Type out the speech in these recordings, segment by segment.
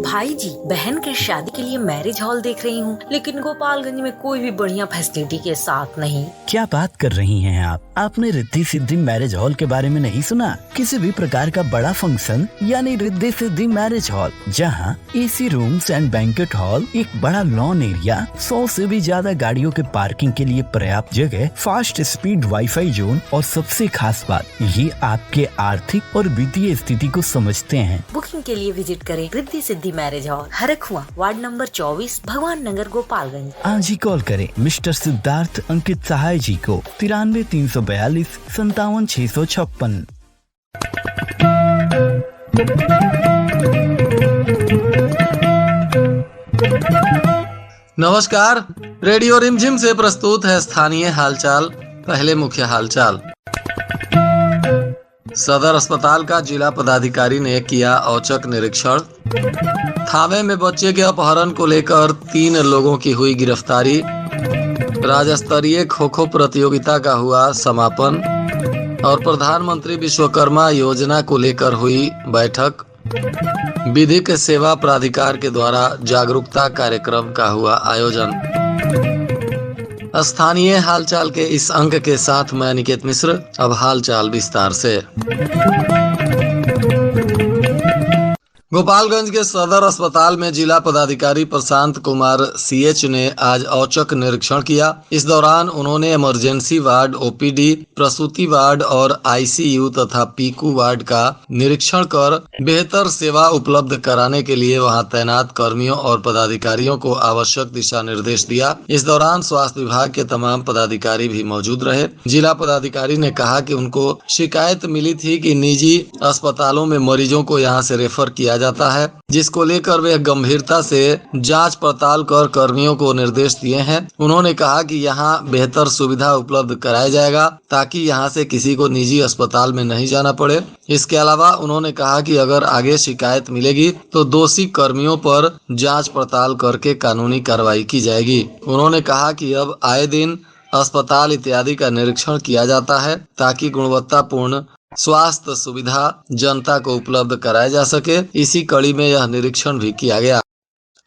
भाई जी, बहन के शादी के लिए मैरिज हॉल देख रही हूँ, लेकिन गोपालगंज में कोई भी बढ़िया फैसिलिटी के साथ नहीं। क्या बात कर रही हैं आप? आपने रिद्धि सिद्धि मैरिज हॉल के बारे में नहीं सुना? किसी भी प्रकार का बड़ा फंक्शन यानी रिद्धि सिद्धि मैरिज हॉल, जहां AC rooms and banquet hall, एक बड़ा लॉन एरिया, 100 से भी ज्यादा गाड़ियों के पार्किंग के लिए पर्याप्त जगह, फास्ट स्पीड वाईफाई जोन और सबसे खास बात, ये आपके आर्थिक और वित्तीय स्थिति को समझते हैं। बुकिंग के लिए विजिट करें Riddhi Siddhi marriage hall, हरखुआ, ward number 24, भगवान नगर, गोपालगंज। आज ही कॉल करें मिस्टर सिद्धार्थ अंकित सहाय जी को 93 342 57 656। नमस्कार, रेडियो रिमझिम से प्रस्तुत है स्थानीय हालचाल। पहले मुख्य हालचाल। सदर अस्पताल का जिला पदाधिकारी ने किया औचक निरीक्षण। थावे में बच्चे के अपहरण को लेकर 3 लोगों की हुई गिरफ्तारी। राज्य स्तरीय खो खो प्रतियोगिता का हुआ समापन और प्रधानमंत्री विश्वकर्मा योजना को लेकर हुई बैठक। विधिक सेवा प्राधिकार के द्वारा जागरूकता कार्यक्रम का हुआ आयोजन। स्थानीय हालचाल के इस अंक के साथ मैं निकेत मिश्र। अब हालचाल विस्तार से। गोपालगंज के सदर अस्पताल में जिला पदाधिकारी प्रशांत कुमार सीएच ने आज औचक निरीक्षण किया। इस दौरान उन्होंने इमरजेंसी वार्ड, ओपीडी, प्रसूति वार्ड और आईसीयू तथा पीकू वार्ड का निरीक्षण कर बेहतर सेवा उपलब्ध कराने के लिए वहां तैनात कर्मियों और पदाधिकारियों को आवश्यक दिशा निर्देश दिया। इस दौरान स्वास्थ्य विभाग के तमाम पदाधिकारी भी मौजूद रहे। जिला पदाधिकारी ने कहा कि उनको शिकायत मिली थी कि निजी अस्पतालों में मरीजों को यहां से रेफर किया जाता है, जिसको लेकर वे गंभीरता से जांच पड़ताल कर कर्मियों को निर्देश दिए हैं। उन्होंने कहा कि यहां बेहतर सुविधा उपलब्ध कराया जाएगा ताकि यहां से किसी को निजी अस्पताल में नहीं जाना पड़े। इसके अलावा उन्होंने कहा कि अगर आगे शिकायत मिलेगी तो दोषी कर्मियों पर जांच पड़ताल करके कानूनी कार्रवाई की जाएगी। उन्होंने कहा कि अब आए दिन अस्पताल इत्यादि का निरीक्षण किया जाता है ताकि गुणवत्तापूर्ण स्वास्थ्य सुविधा जनता को उपलब्ध कराया जा सके। इसी कड़ी में यह निरीक्षण भी किया गया।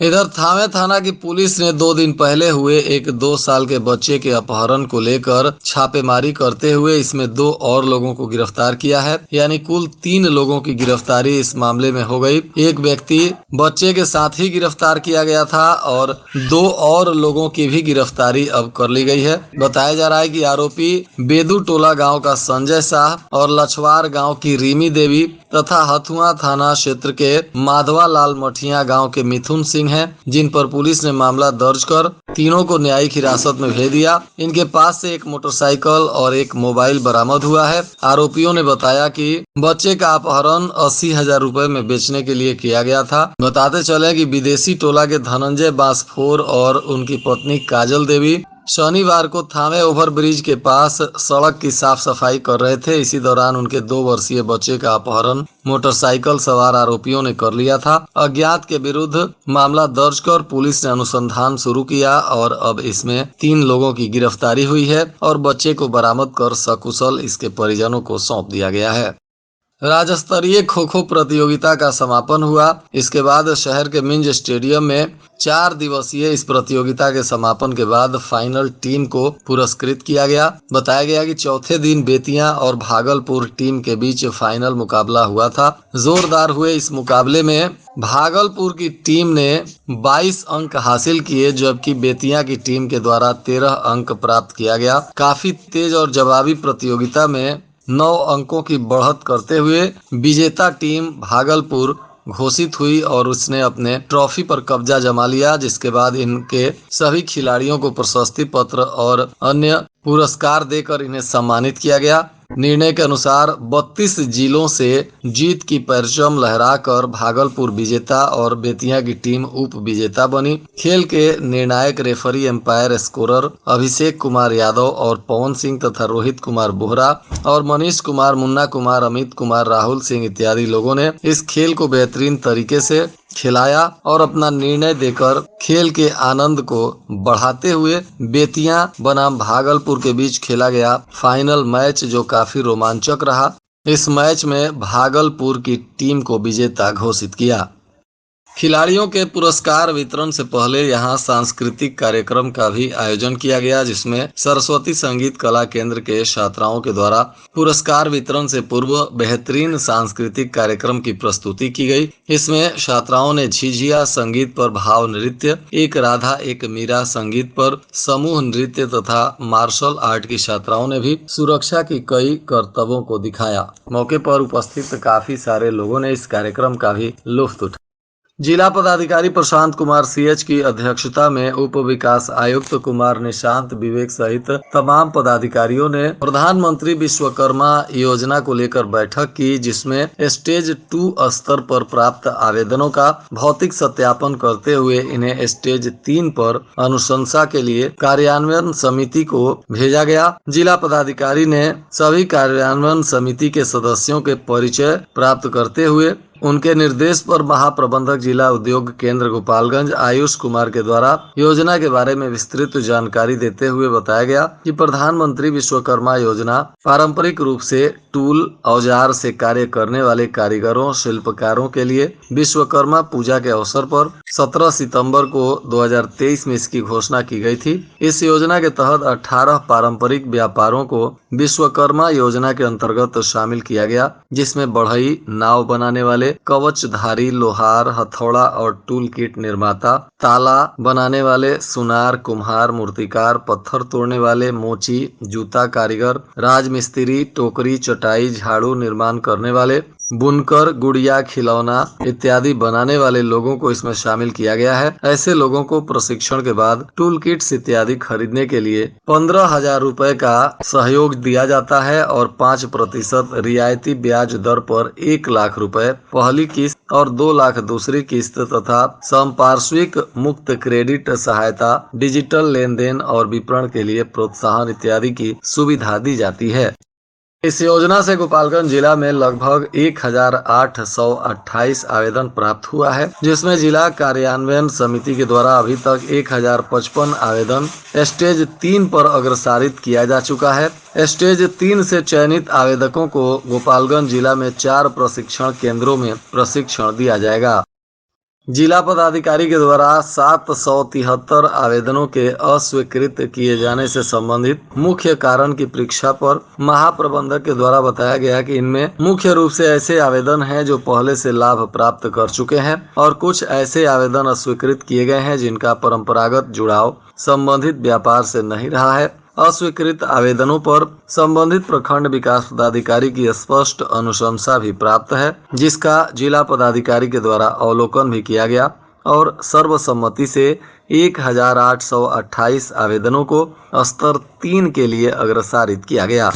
इधर थावे थाना की पुलिस ने 2 दिन पहले हुए एक 2 साल के बच्चे के अपहरण को लेकर छापेमारी करते हुए इसमें 2 और लोगों को गिरफ्तार किया है, यानी कुल 3 लोगों की गिरफ्तारी इस मामले में हो गई। एक व्यक्ति बच्चे के साथ ही गिरफ्तार किया गया था और 2 और लोगों की भी गिरफ्तारी अब कर ली गई है। बताया जा रहा है कि आरोपी बेदू टोला गाँव का संजय शाह और लछवार गाँव की रीमी देवी तथा हथुआ थाना क्षेत्र के माधवा लाल मठिया गाँव के मिथुन सिंह हैं, जिन पर पुलिस ने मामला दर्ज कर तीनों को न्यायिक हिरासत में भेज दिया। इनके पास से एक मोटरसाइकिल और एक मोबाइल बरामद हुआ है। आरोपियों ने बताया कि बच्चे का अपहरण 80,000 रुपए में बेचने के लिए किया गया था। बताते चले कि विदेशी टोला के धनंजय बांसफोर और उनकी पत्नी काजल देवी शनिवार को थावे ओवरब्रिज के पास सड़क की साफ सफाई कर रहे थे। इसी दौरान उनके 2 वर्षीय बच्चे का अपहरण मोटरसाइकिल सवार आरोपियों ने कर लिया था। अज्ञात के विरुद्ध मामला दर्ज कर पुलिस ने अनुसंधान शुरू किया और अब इसमें 3 लोगों की गिरफ्तारी हुई है और बच्चे को बरामद कर सकुशल इसके परिजनों को सौंप दिया गया है। राज्य स्तरीय खो खो प्रतियोगिता का समापन हुआ। इसके बाद शहर के मिंज स्टेडियम में 4 दिवसीय इस प्रतियोगिता के समापन के बाद फाइनल टीम को पुरस्कृत किया गया। बताया गया कि चौथे दिन बेतिया और भागलपुर टीम के बीच फाइनल मुकाबला हुआ था। जोरदार हुए इस मुकाबले में भागलपुर की टीम ने 22 अंक हासिल किए, जबकि बेतिया की टीम के द्वारा 13 अंक प्राप्त किया गया। काफी तेज और जवाबी प्रतियोगिता में 9 अंकों की बढ़त करते हुए विजेता टीम भागलपुर घोषित हुई और उसने अपने ट्रॉफी पर कब्जा जमा लिया, जिसके बाद इनके सभी खिलाड़ियों को प्रशस्ति पत्र और अन्य पुरस्कार देकर इन्हें सम्मानित किया गया। निर्णय के अनुसार 32 जिलों से जीत की परचम लहराकर भागलपुर विजेता और बेतिया की टीम उप विजेता बनी। खेल के निर्णायक referee empire scorer Abhishek Kumar Yadav और पवन सिंह तथा रोहित कुमार बोहरा और मनीष कुमार, मुन्ना कुमार, अमित कुमार, राहुल सिंह इत्यादि लोगों ने इस खेल को बेहतरीन तरीके से खिलाया और अपना निर्णय देकर खेल के आनंद को बढ़ाते हुए बेतिया बनाम भागलपुर के बीच खेला गया फाइनल मैच, जो काफी रोमांचक रहा। इस मैच में भागलपुर की टीम को विजेता घोषित किया। खिलाड़ियों के पुरस्कार वितरण से पहले यहां सांस्कृतिक कार्यक्रम का भी आयोजन किया गया, जिसमें सरस्वती संगीत कला केंद्र के छात्राओं के द्वारा पुरस्कार वितरण से पूर्व बेहतरीन सांस्कृतिक कार्यक्रम की प्रस्तुति की गई। इसमें छात्राओं ने झिझिया संगीत पर भाव नृत्य, एक राधा एक मीरा संगीत पर समूह नृत्य तथा मार्शल आर्ट की छात्राओं ने भी सुरक्षा की कई करतबों को दिखाया। मौके पर उपस्थित काफी सारे लोगों ने इस कार्यक्रम का भी लुत्फ उठाया। जिला पदाधिकारी प्रशांत कुमार सीएच की अध्यक्षता में उप विकास आयुक्त कुमार निशांत विवेक सहित तमाम पदाधिकारियों ने प्रधानमंत्री विश्वकर्मा योजना को लेकर बैठक की, जिसमें स्टेज 2 स्तर पर प्राप्त आवेदनों का भौतिक सत्यापन करते हुए इन्हें स्टेज 3 पर अनुशंसा के लिए कार्यान्वयन समिति को भेजा गया। जिला पदाधिकारी ने सभी कार्यान्वयन समिति के सदस्यों के परिचय प्राप्त करते हुए उनके निर्देश पर महाप्रबंधक जिला उद्योग केंद्र गोपालगंज आयुष कुमार के द्वारा योजना के बारे में विस्तृत जानकारी देते हुए बताया गया कि प्रधानमंत्री विश्वकर्मा योजना पारंपरिक रूप से टूल औजार से कार्य करने वाले कारीगरों शिल्पकारों के लिए विश्वकर्मा पूजा के अवसर पर 17 सितंबर को 2023 में इसकी घोषणा की गई थी। इस योजना के तहत 18 पारंपरिक व्यापारों को विश्वकर्मा योजना के अंतर्गत शामिल किया गया, जिसमें बढ़ई, नाव बनाने वाले, कवचधारी, लोहार, हथौड़ा और टूल किट निर्माता, ताला बनाने वाले, सुनार, कुम्हार, मूर्तिकार, पत्थर तोड़ने वाले, मोची, जूता कारीगर, राजमिस्त्री, टोकरी, चटाई, झाड़ू निर्माण करने वाले, बुनकर, गुड़िया, खिलौना इत्यादि बनाने वाले लोगों को इसमें शामिल किया गया है। ऐसे लोगों को प्रशिक्षण के बाद टूल किट्स इत्यादि खरीदने के लिए 15,000 रुपए का सहयोग दिया जाता है और 5% रियायती ब्याज दर पर 1 लाख रुपए पहली किस्त और 2 लाख दूसरी किस्त तथा संपार्श्विक मुक्त क्रेडिट सहायता, डिजिटल लेन देन और विपणन के लिए प्रोत्साहन इत्यादि की सुविधा दी जाती है। इस योजना से गोपालगंज जिला में लगभग 1,828 आवेदन प्राप्त हुआ है, जिसमें जिला कार्यान्वयन समिति के द्वारा अभी तक 1,055 आवेदन स्टेज 3 पर अग्रसारित किया जा चुका है। स्टेज 3 से चयनित आवेदकों को गोपालगंज जिला में 4 प्रशिक्षण केंद्रों में प्रशिक्षण दिया जाएगा। जिला पदाधिकारी के द्वारा 773 आवेदनों के अस्वीकृत किए जाने से संबंधित मुख्य कारण की परीक्षा पर महाप्रबंधक के द्वारा बताया गया कि इनमें मुख्य रूप से ऐसे आवेदन हैं जो पहले से लाभ प्राप्त कर चुके हैं और कुछ ऐसे आवेदन अस्वीकृत किए गए हैं जिनका परंपरागत जुड़ाव संबंधित व्यापार से नहीं रहा है। अस्वीकृत आवेदनों पर संबंधित प्रखंड विकास पदाधिकारी की स्पष्ट अनुशंसा भी प्राप्त है, जिसका जिला पदाधिकारी के द्वारा अवलोकन भी किया गया और सर्वसम्मति से 1,828 आवेदनों को स्तर 3 के लिए अग्रसारित किया गया।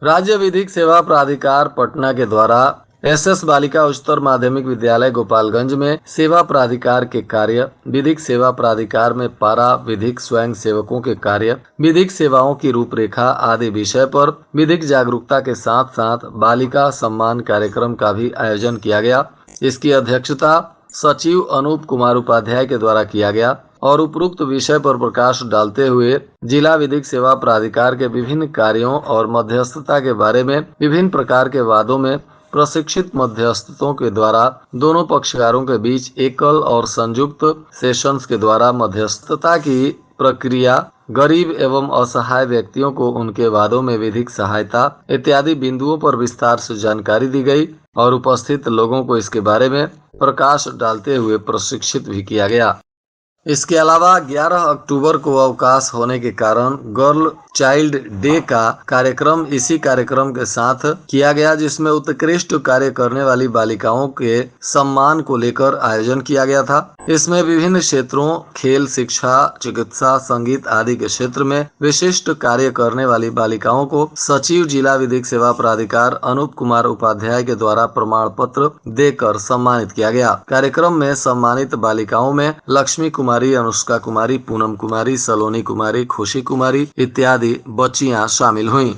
राज्य विधिक सेवा प्राधिकार पटना के द्वारा एसएस बालिका उच्चतर माध्यमिक विद्यालय गोपालगंज में सेवा प्राधिकार के कार्य, विधिक सेवा प्राधिकार में पारा विधिक स्वयं सेवकों के कार्य, विधिक सेवाओं की रूपरेखा आदि विषय पर विधिक जागरूकता के साथ साथ बालिका सम्मान कार्यक्रम का भी आयोजन किया गया। इसकी अध्यक्षता सचिव अनूप कुमार उपाध्याय के द्वारा किया गया और उपरोक्त विषय पर प्रकाश डालते हुए जिला विधिक सेवा प्राधिकार के विभिन्न कार्यों और मध्यस्थता के बारे में विभिन्न प्रकार के वादों में प्रशिक्षित मध्यस्थों के द्वारा दोनों पक्षकारों के बीच एकल और संयुक्त सेशंस के द्वारा मध्यस्थता की प्रक्रिया, गरीब एवं असहाय व्यक्तियों को उनके वादों में विधिक सहायता इत्यादि बिंदुओं पर विस्तार से जानकारी दी गई और उपस्थित लोगों को इसके बारे में प्रकाश डालते हुए प्रशिक्षित भी किया गया। इसके अलावा 11 अक्टूबर को अवकाश होने के कारण गर्ल चाइल्ड डे का कार्यक्रम इसी कार्यक्रम के साथ किया गया, जिसमें उत्कृष्ट कार्य करने वाली बालिकाओं के सम्मान को लेकर आयोजन किया गया था। इसमें विभिन्न क्षेत्रों खेल, शिक्षा, चिकित्सा, संगीत आदि के क्षेत्र में विशिष्ट कार्य करने वाली बालिकाओं को सचिव जिला विधिक सेवा प्राधिकार अनूप कुमार उपाध्याय के द्वारा प्रमाण पत्र देकर सम्मानित किया गया। कार्यक्रम में सम्मानित बालिकाओं में लक्ष्मी कुमारी, अनुष्का कुमारी, पूनम कुमारी, सलोनी कुमारी, खुशी कुमारी इत्यादि बच्चियां शामिल हुईं।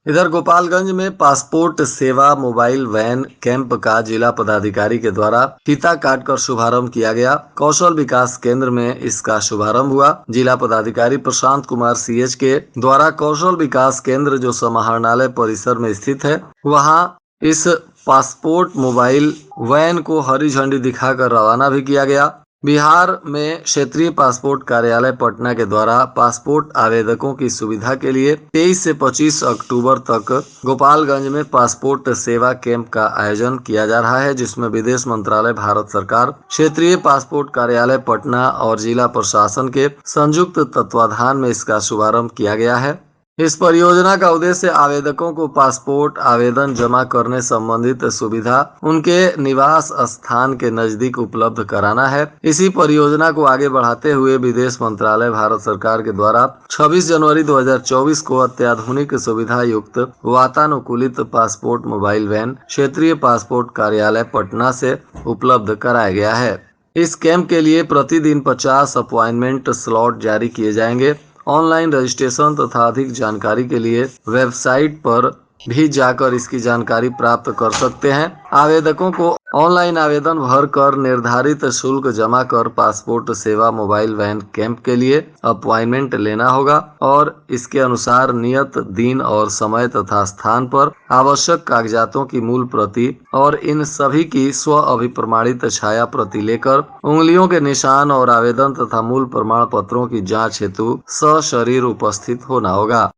इधर गोपालगंज में पासपोर्ट सेवा मोबाइल वैन कैंप का जिला पदाधिकारी के द्वारा फीता काटकर शुभारंभ किया गया। कौशल विकास केंद्र में इसका शुभारंभ हुआ। जिला पदाधिकारी प्रशांत कुमार सीएच के द्वारा कौशल विकास केंद्र जो समाहरणालय परिसर में स्थित है, वहां इस पासपोर्ट मोबाइल वैन को हरी झंडी दिखाकर रवाना भी किया गया। बिहार में क्षेत्रीय पासपोर्ट कार्यालय पटना के द्वारा पासपोर्ट आवेदकों की सुविधा के लिए 23 से 25 अक्टूबर तक गोपालगंज में पासपोर्ट सेवा कैंप का आयोजन किया जा रहा है, जिसमें विदेश मंत्रालय, भारत सरकार, क्षेत्रीय पासपोर्ट कार्यालय पटना और जिला प्रशासन के संयुक्त तत्वाधान में इसका शुभारंभ किया गया है। इस परियोजना का उद्देश्य आवेदकों को पासपोर्ट आवेदन जमा करने संबंधित सुविधा उनके निवास स्थान के नजदीक उपलब्ध कराना है। इसी परियोजना को आगे बढ़ाते हुए विदेश मंत्रालय, भारत सरकार के द्वारा 26 जनवरी 2024 को अत्याधुनिक सुविधा युक्त वातानुकूलित पासपोर्ट मोबाइल वैन क्षेत्रीय पासपोर्ट कार्यालय पटना से उपलब्ध कराया गया है। इस कैंप के लिए प्रतिदिन 50 अपॉइंटमेंट स्लॉट जारी किए जाएंगे। ऑनलाइन रजिस्ट्रेशन तथा अधिक जानकारी के लिए वेबसाइट पर भी जाकर इसकी जानकारी प्राप्त कर सकते हैं। आवेदकों को ऑनलाइन आवेदन भरकर निर्धारित शुल्क जमा कर पासपोर्ट सेवा मोबाइल वैन कैंप के लिए अपॉइंटमेंट लेना होगा और इसके अनुसार नियत दिन और समय तथा स्थान पर आवश्यक कागजातों की मूल प्रति और इन सभी की स्व अभिप्रमाणित छाया प्रति लेकर उंगलियों के निशान और आवेदन तथा मूल प्रमाण पत्रों की जांच हेतु सशरीर उपस्थित होना होगा।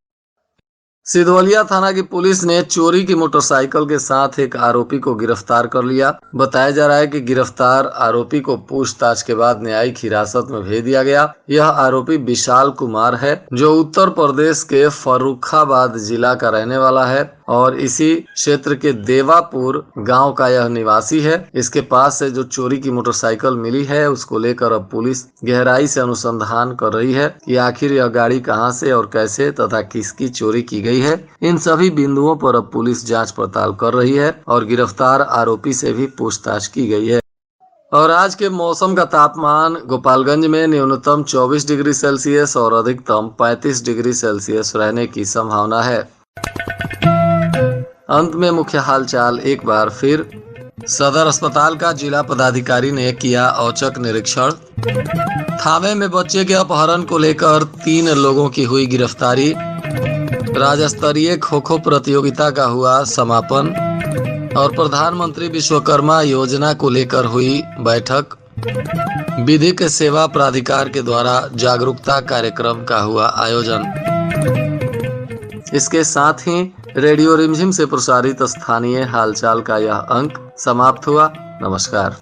सिधवलिया थाना की पुलिस ने चोरी की मोटरसाइकिल के साथ एक आरोपी को गिरफ्तार कर लिया। बताया जा रहा है कि गिरफ्तार आरोपी को पूछताछ के बाद न्यायिक हिरासत में भेज दिया गया। यह आरोपी विशाल कुमार है, जो उत्तर प्रदेश के फर्रुखाबाद जिला का रहने वाला है और इसी क्षेत्र के देवापुर गांव का यह निवासी है। इसके पास से जो चोरी की मोटरसाइकिल मिली है, उसको लेकर अब पुलिस गहराई से अनुसंधान कर रही है कि आखिर यह गाड़ी कहां से और कैसे तथा किसकी चोरी की गई है। इन सभी बिंदुओं पर अब पुलिस जांच पड़ताल कर रही है और गिरफ्तार आरोपी से भी पूछताछ की गई है। और आज के मौसम का तापमान गोपालगंज में न्यूनतम 24 डिग्री सेल्सियस और अधिकतम 35 डिग्री सेल्सियस रहने की संभावना है। अंत में मुख्य हालचाल एक बार फिर। सदर अस्पताल का जिला पदाधिकारी ने किया औचक निरीक्षण। थावे में बच्चे के अपहरण को लेकर 3 लोगों की हुई गिरफ्तारी। राज्य स्तरीय खो खो प्रतियोगिता का हुआ समापन और प्रधानमंत्री विश्वकर्मा योजना को लेकर हुई बैठक। विधिक सेवा प्राधिकार के द्वारा जागरूकता कार्यक्रम का हुआ आयोजन। इसके साथ ही रेडियो रिमझिम से प्रसारित स्थानीय हालचाल का यह अंक समाप्त हुआ। नमस्कार।